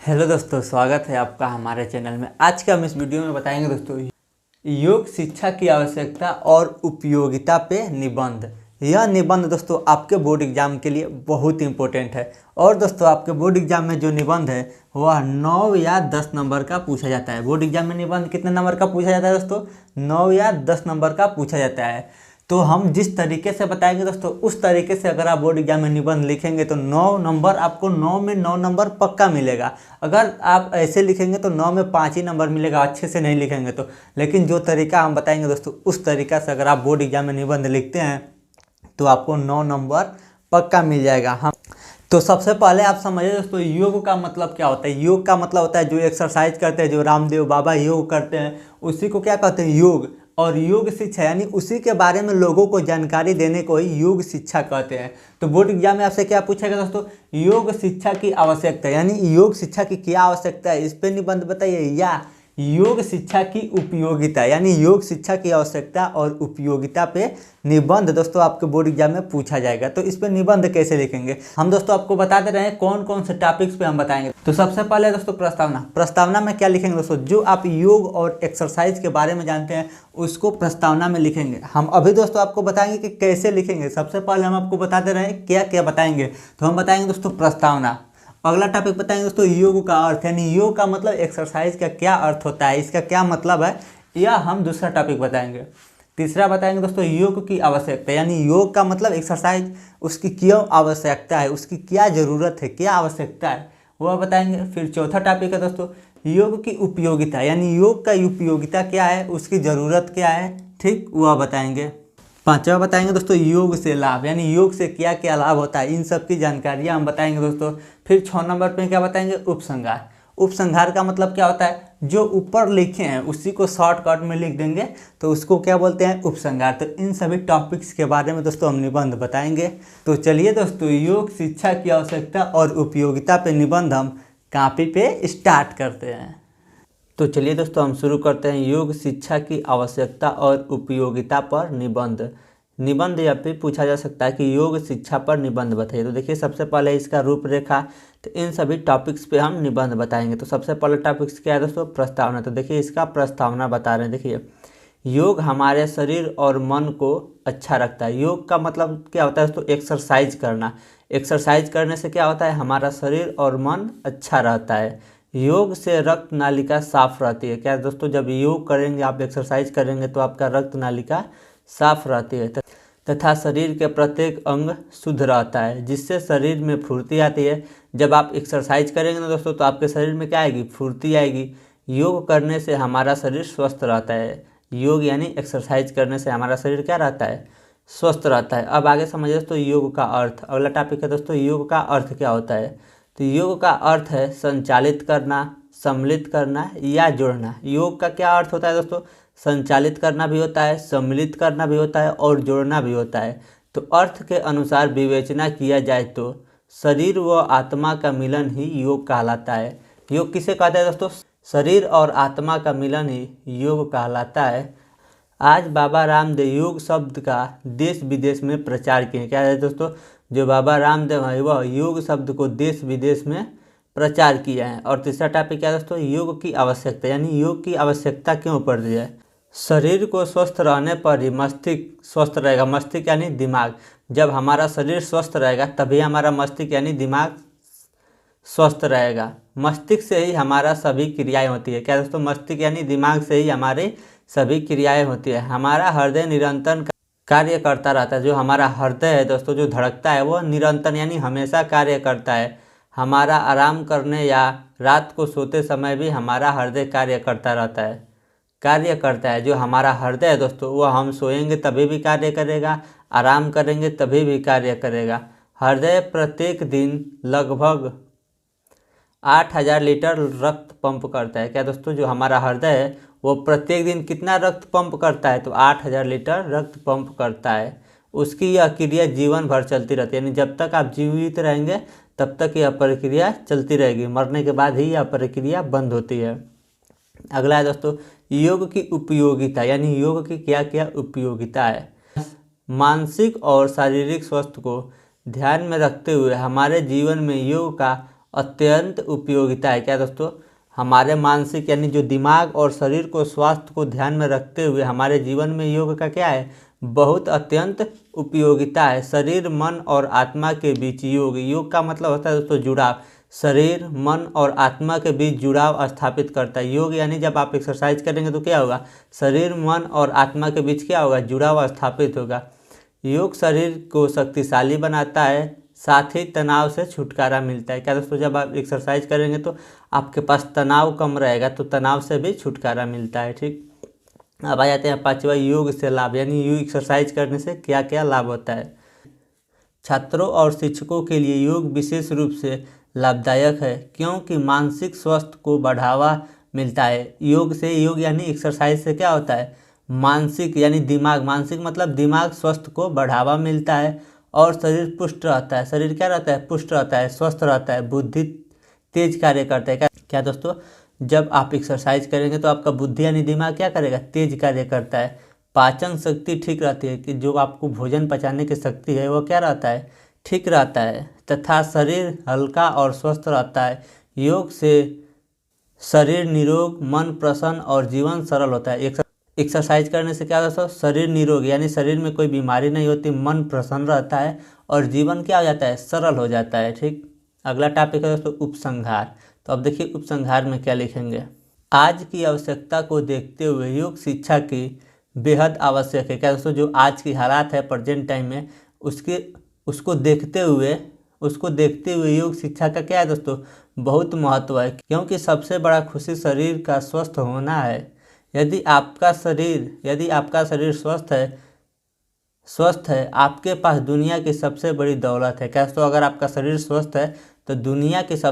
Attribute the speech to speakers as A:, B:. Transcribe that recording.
A: Hello दोस्तों, स्वागत है आपका हमारे चैनल में। आज का हम इस वीडियो में बताएंगे दोस्तों योग शिक्षा की आवश्यकता और उपयोगिता पे निबंध। यह निबंध दोस्तों आपके बोर्ड एग्जाम के लिए बहुत इंपॉर्टेंट है। और दोस्तों आपके बोर्ड एग्जाम में जो निबंध है वह 9 या 10 नंबर का पूछा जाता है। बोर्ड एग्जाम में निबंध कितने नंबर का पूछा जाता है दोस्तों? 9 या 10 नंबर का पूछा जाता है। तो हम जिस तरीके से बताएंगे दोस्तों उस तरीके से अगर आप बोर्ड एग्जाम में निबंध लिखेंगे तो 9 नंबर आपको 9 में 9 नंबर पक्का मिलेगा। अगर आप ऐसे लिखेंगे तो 9 में 5 ही नंबर मिलेगा, अच्छे से नहीं लिखेंगे तो। लेकिन जो तरीका हम बताएंगे दोस्तों उस तरीका से अगर आप बोर्ड एग्जाम में निबंध लिखते हैं तो आपको 9 नंबर पक्का मिल जाएगा। हम तो सबसे पहले आप समझिए दोस्तों योग का मतलब क्या होता है। योग का मतलब होता है जो एक्सरसाइज करते हैं, जो रामदेव बाबा योग करते हैं उसी को क्या कहते हैं? योग। और योग शिक्षा यानी उसी के बारे में लोगों को जानकारी देने को ही योग शिक्षा कहते हैं। तो बोर्ड एग्जाम में आपसे क्या पूछेगा दोस्तों? योग शिक्षा की आवश्यकता यानी योग शिक्षा की क्या आवश्यकता है, इस पे निबंध बताइए। या योग शिक्षा की उपयोगिता यानी योग शिक्षा की आवश्यकता और उपयोगिता पे निबंध दोस्तों आपके बोर्ड एग्जाम में पूछा जाएगा। तो इस पे निबंध कैसे लिखेंगे हम दोस्तों आपको बता दे रहे हैं कौन कौन से टॉपिक्स पे हम बताएंगे। तो सबसे पहले दोस्तों प्रस्तावना में क्या लिखेंगे दोस्तों? जो आप योग और एक्सरसाइज के बारे में जानते हैं उसको प्रस्तावना में लिखेंगे। हम अभी दोस्तों आपको बताएंगे कि कैसे लिखेंगे। सबसे पहले हम आपको बता दे रहे हैं क्या क्या बताएंगे। तो हम बताएंगे दोस्तों प्रस्तावना। अगला टॉपिक बताएंगे दोस्तों योग का अर्थ यानी योग का मतलब एक्सरसाइज का क्या अर्थ होता है, इसका क्या मतलब है, यह हम दूसरा टॉपिक बताएंगे। तीसरा बताएंगे दोस्तों योग की आवश्यकता यानी योग का मतलब एक्सरसाइज, उसकी क्यों आवश्यकता है, उसकी क्या ज़रूरत है, क्या आवश्यकता है, वह बताएंगे। फिर चौथा टॉपिक है दोस्तों योग की उपयोगिता यानी योग का उपयोगिता क्या है, उसकी ज़रूरत क्या है, ठीक, वह बताएंगे। पांचवा बताएंगे दोस्तों योग से लाभ यानी योग से क्या क्या लाभ होता है, इन सब की जानकारियाँ हम बताएंगे दोस्तों। फिर 6 नंबर पे क्या बताएंगे? उपसंहार। उपसंहार का मतलब क्या होता है? जो ऊपर लिखे हैं उसी को शॉर्टकट में लिख देंगे तो उसको क्या बोलते हैं? उपसंहार। तो इन सभी टॉपिक्स के बारे में दोस्तों हम निबंध बताएंगे। तो चलिए दोस्तों योग शिक्षा की आवश्यकता और उपयोगिता पे निबंध हम कॉपी पे स्टार्ट करते हैं। तो चलिए दोस्तों हम शुरू करते हैं योग शिक्षा की आवश्यकता और उपयोगिता पर निबंध। निबंध यह भी पूछा जा सकता है कि योग शिक्षा पर निबंध बताइए। तो देखिए सबसे पहले इसका रूपरेखा, तो इन सभी टॉपिक्स पे हम निबंध बताएंगे। तो सबसे पहले टॉपिक्स क्या है दोस्तों? प्रस्तावना। तो देखिए इसका प्रस्तावना बता रहे हैं। देखिए योग हमारे शरीर और मन को अच्छा रखता है। योग का मतलब क्या होता है दोस्तों? एक्सरसाइज करना। एक्सरसाइज करने से क्या होता है? हमारा शरीर और मन अच्छा रहता है। योग से रक्त नालिका साफ रहती है। क्या दोस्तों? जब योग करेंगे, आप एक्सरसाइज करेंगे तो आपका रक्त नालिका साफ रहती है तथा शरीर के प्रत्येक अंग शुद्ध रहता है, जिससे शरीर में फुर्ती आती है। जब आप एक्सरसाइज करेंगे ना दोस्तों तो आपके शरीर में क्या आएगी? फुर्ती आएगी। योग करने से हमारा शरीर स्वस्थ रहता है। योग यानी एक्सरसाइज करने से हमारा शरीर क्या रहता है? स्वस्थ रहता है। अब आगे समझिए दोस्तों योग का अर्थ। अगला टॉपिक है दोस्तों योग का अर्थ क्या होता है। तो योग का अर्थ है संचालित करना, सम्मिलित करना या जोड़ना। योग का क्या अर्थ होता है दोस्तों? संचालित करना भी होता है, सम्मिलित करना भी होता है और जोड़ना भी होता है। तो अर्थ के अनुसार विवेचना किया जाए तो शरीर व आत्मा का मिलन ही योग कहलाता है। योग किसे कहते हैं दोस्तों? शरीर और आत्मा का मिलन ही योग कहलाता है। आज बाबा रामदेव योग शब्द का देश विदेश में प्रचार किए। क्या है दोस्तों? जो बाबा रामदेव है वह योग शब्द को देश विदेश में प्रचार किया है। और तीसरा टॉपिक क्या है दोस्तों? योग की आवश्यकता यानी योग की आवश्यकता क्यों पड़ती है। शरीर को स्वस्थ रहने पर ही मस्तिष्क स्वस्थ रहेगा। मस्तिष्क यानी दिमाग। जब हमारा शरीर स्वस्थ रहेगा तभी हमारा मस्तिष्क यानी दिमाग स्वस्थ रहेगा। मस्तिष्क से ही हमारा सभी क्रियाएं होती है। क्या दोस्तों? मस्तिष्क यानी दिमाग से ही हमारे सभी क्रियाएं होती है। हमारा हृदय निरंतर कार्य करता रहता है। जो हमारा हृदय है दोस्तों जो धड़कता है वो निरंतर यानी हमेशा कार्य करता है। हमारा आराम करने या रात को सोते समय भी हमारा हृदय कार्य करता रहता है, कार्य करता है। जो हमारा हृदय है दोस्तों वो हम सोएंगे तभी भी कार्य करेगा, आराम करेंगे तभी भी कार्य करेगा। हृदय प्रत्येक दिन लगभग 8000 लीटर रक्त पंप करता है। क्या दोस्तों? जो हमारा हृदय है वो प्रत्येक दिन कितना रक्त पंप करता है? तो 8000 लीटर रक्त पंप करता है। उसकी यह क्रिया जीवन भर चलती रहती है यानी जब तक आप जीवित रहेंगे तब तक यह प्रक्रिया चलती रहेगी। मरने के बाद ही यह प्रक्रिया बंद होती है। अगला है दोस्तों योग की उपयोगिता यानी योग की क्या क्या उपयोगिता है। मानसिक और शारीरिक स्वास्थ्य को ध्यान में रखते हुए हमारे जीवन में योग का अत्यंत उपयोगिता है। क्या दोस्तों, हमारे मानसिक यानी जो दिमाग और शरीर को स्वास्थ्य को ध्यान में रखते हुए हमारे जीवन में योग का क्या है, बहुत अत्यंत उपयोगिता है। शरीर, मन और आत्मा के बीच योग का मतलब होता है दोस्तों जुड़ाव। शरीर, मन और आत्मा के बीच जुड़ाव स्थापित करता है योग। यानी जब आप एक्सरसाइज करेंगे तो क्या होगा, शरीर, मन और आत्मा के बीच क्या होगा, जुड़ाव स्थापित होगा। योग शरीर को शक्तिशाली बनाता है, साथ ही तनाव से छुटकारा मिलता है। क्या दोस्तों, जब आप एक्सरसाइज करेंगे तो आपके पास तनाव कम रहेगा, तो तनाव से भी छुटकारा मिलता है। ठीक, अब आ जाते हैं पांचवा, योग से लाभ, यानी योग एक्सरसाइज करने से क्या क्या लाभ होता है। छात्रों और शिक्षकों के लिए योग विशेष रूप से लाभदायक है, क्योंकि मानसिक स्वास्थ्य को बढ़ावा मिलता है। योग यानी एक्सरसाइज से क्या होता है, मानसिक यानी दिमाग, मानसिक मतलब दिमाग स्वास्थ्य को बढ़ावा मिलता है और शरीर पुष्ट रहता है। शरीर क्या रहता है, पुष्ट रहता है, स्वस्थ रहता है। बुद्धि तेज कार्य करता है। क्या दोस्तों, जब आप एक्सरसाइज करेंगे तो आपका बुद्धि यानी दिमाग क्या करेगा, तेज कार्य करता है। पाचन शक्ति ठीक रहती है, कि जो आपको भोजन पचाने की शक्ति है वो क्या रहता है, ठीक रहता है। तथा शरीर हल्का और स्वस्थ रहता है। योग से शरीर निरोग, मन प्रसन्न और जीवन सरल होता है। एक्सरसाइज करने से क्या होता है, शरीर निरोग यानी शरीर में कोई बीमारी नहीं होती, मन प्रसन्न रहता है और जीवन क्या हो जाता है, सरल हो जाता है। ठीक, अगला टॉपिक है दोस्तों उपसंहार। तो अब देखिए उपसंहार में क्या लिखेंगे। आज की आवश्यकता को देखते हुए योग शिक्षा की बेहद आवश्यक है। क्या दोस्तों, जो आज की हालात है प्रेजेंट टाइम में, उसको देखते हुए योग शिक्षा का क्या है दोस्तों, बहुत महत्व है। क्योंकि सबसे बड़ा खुशी शरीर का स्वस्थ होना है। यदि आपका शरीर स्वस्थ है, आपके पास दुनिया की सबसे बड़ी दौलत है। क्या दोस्तों, अगर आपका शरीर स्वस्थ है तो दुनिया की सबसे